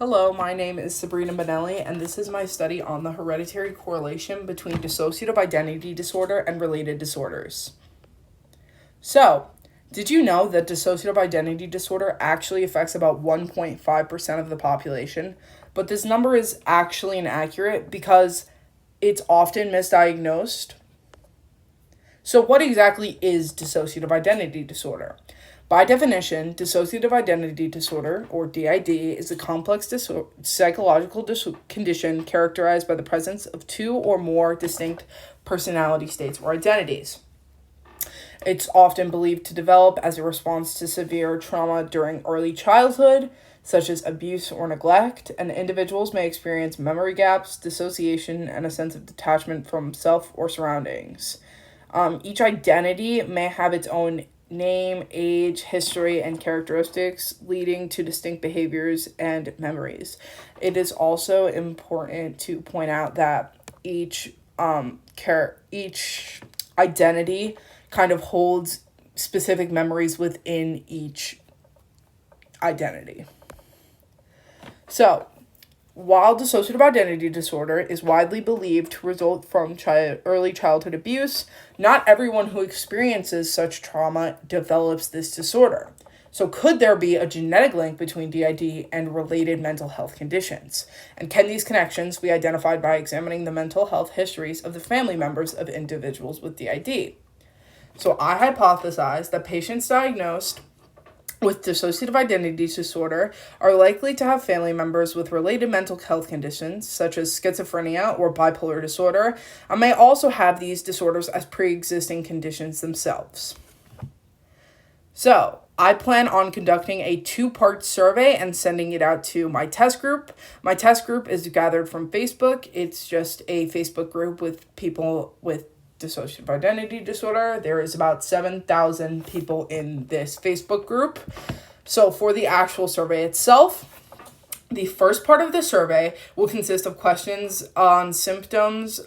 Hello, my name is Sabrina Benelli, and this is my study on the hereditary correlation between dissociative identity disorder and related disorders. So, did you know that dissociative identity disorder actually affects about 1.5% of the population? But this number is actually inaccurate because it's often misdiagnosed. So, what exactly is dissociative identity disorder? By definition, dissociative identity disorder, or DID, is a complex psychological condition characterized by the presence of two or more distinct personality states or identities. It's often believed to develop as a response to severe trauma during early childhood, such as abuse or neglect, and individuals may experience memory gaps, dissociation, and a sense of detachment from self or surroundings. Each identity may have its own name, age, history, and characteristics, leading to distinct behaviors and memories. It is also important to point out that each identity kind of holds specific memories within each identity. So, while dissociative identity disorder is widely believed to result from early childhood abuse, not everyone who experiences such trauma develops this disorder. So could there be a genetic link between DID and related mental health conditions? And can these connections be identified by examining the mental health histories of the family members of individuals with DID? So I hypothesize that patients diagnosed with dissociative identity disorder are likely to have family members with related mental health conditions, such as schizophrenia or bipolar disorder, and may also have these disorders as pre-existing conditions themselves. So, I plan on conducting a 2-part survey and sending it out to my test group. My test group is gathered from Facebook. It's just a Facebook group with people with dissociative identity disorder. There is about 7,000 people in this Facebook group. So for the actual survey itself, the first part of the survey will consist of questions on symptoms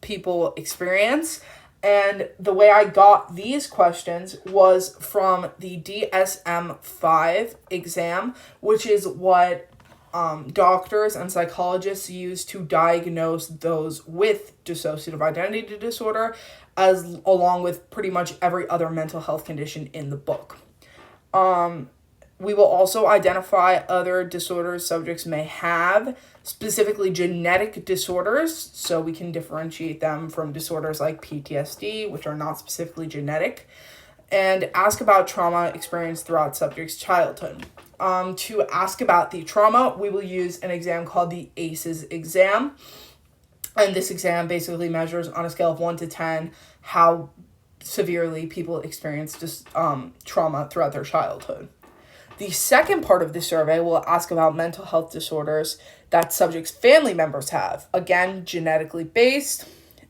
people experience. And the way I got these questions was from the DSM-5 exam, which is what doctors and psychologists use to diagnose those with dissociative identity disorder, along with pretty much every other mental health condition in the book. We will also identify other disorders subjects may have, specifically genetic disorders, so we can differentiate them from disorders like PTSD, which are not specifically genetic, and ask about trauma experienced throughout subjects' childhood. To ask about the trauma, we will use an exam called the ACEs exam. And this exam basically measures on a scale of 1 to 10 how severely people experience trauma throughout their childhood. The second part of the survey will ask about mental health disorders that subjects' family members have, again, genetically based,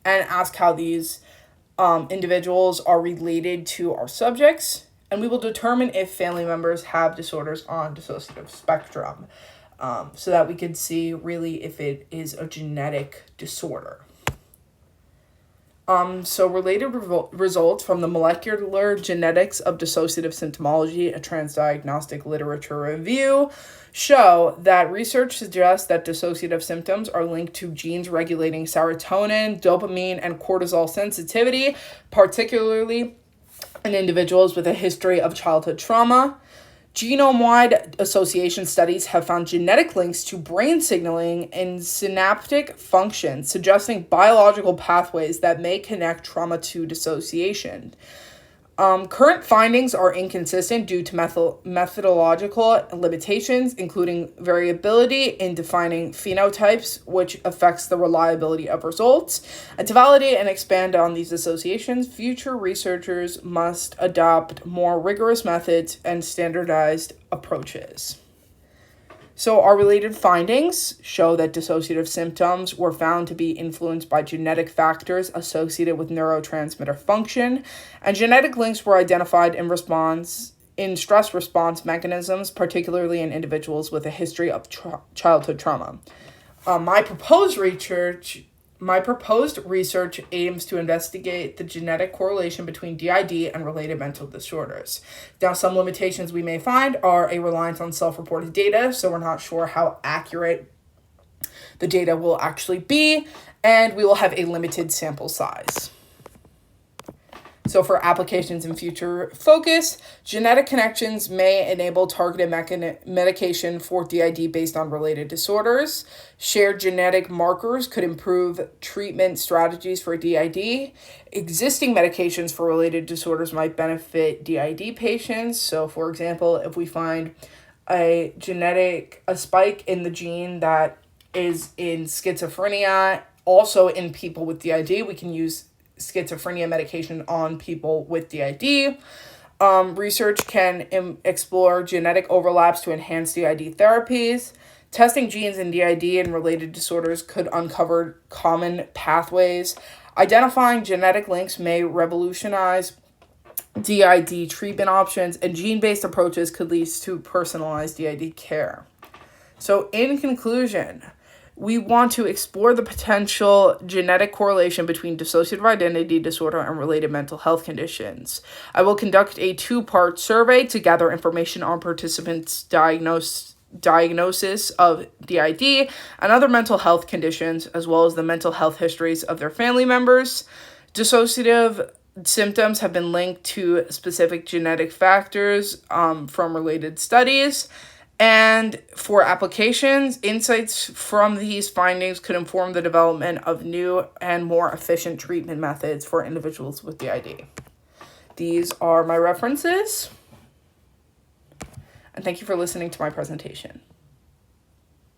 and ask how these individuals are related to our subjects. And we will determine if family members have disorders on dissociative spectrum, so that we can see really if it is a genetic disorder. So related results from the Molecular Genetics of Dissociative Symptomology, a transdiagnostic literature review, show that research suggests that dissociative symptoms are linked to genes regulating serotonin, dopamine, and cortisol sensitivity, particularly in individuals with a history of childhood trauma. Genome-wide association studies have found genetic links to brain signaling and synaptic function, suggesting biological pathways that may connect trauma to dissociation. Current findings are inconsistent due to methodological limitations, including variability in defining phenotypes, which affects the reliability of results. And to validate and expand on these associations, future researchers must adopt more rigorous methods and standardized approaches. So our related findings show that dissociative symptoms were found to be influenced by genetic factors associated with neurotransmitter function, and genetic links were identified in stress response mechanisms, particularly in individuals with a history of childhood trauma. My proposed research My proposed research aims to investigate the genetic correlation between DID and related mental disorders. Now, some limitations we may find are a reliance on self-reported data, so we're not sure how accurate the data will actually be, and we will have a limited sample size. So for applications in future focus, genetic connections may enable targeted medication for DID based on related disorders. Shared genetic markers could improve treatment strategies for DID. Existing medications for related disorders might benefit DID patients. So for example, if we find a spike in the gene that is in schizophrenia, also in people with DID, we can use schizophrenia medication on people with DID. Research can explore genetic overlaps to enhance DID therapies. Testing genes in DID and related disorders could uncover common pathways. Identifying genetic links may revolutionize DID treatment options, and gene-based approaches could lead to personalized DID care. So in conclusion, we want to explore the potential genetic correlation between dissociative identity disorder and related mental health conditions. I will conduct a 2-part survey to gather information on participants' diagnosis of DID and other mental health conditions, as well as the mental health histories of their family members. Dissociative symptoms have been linked to specific genetic factors from related studies. And for applications, insights from these findings could inform the development of new and more efficient treatment methods for individuals with DID. These are my references, and thank you for listening to my presentation.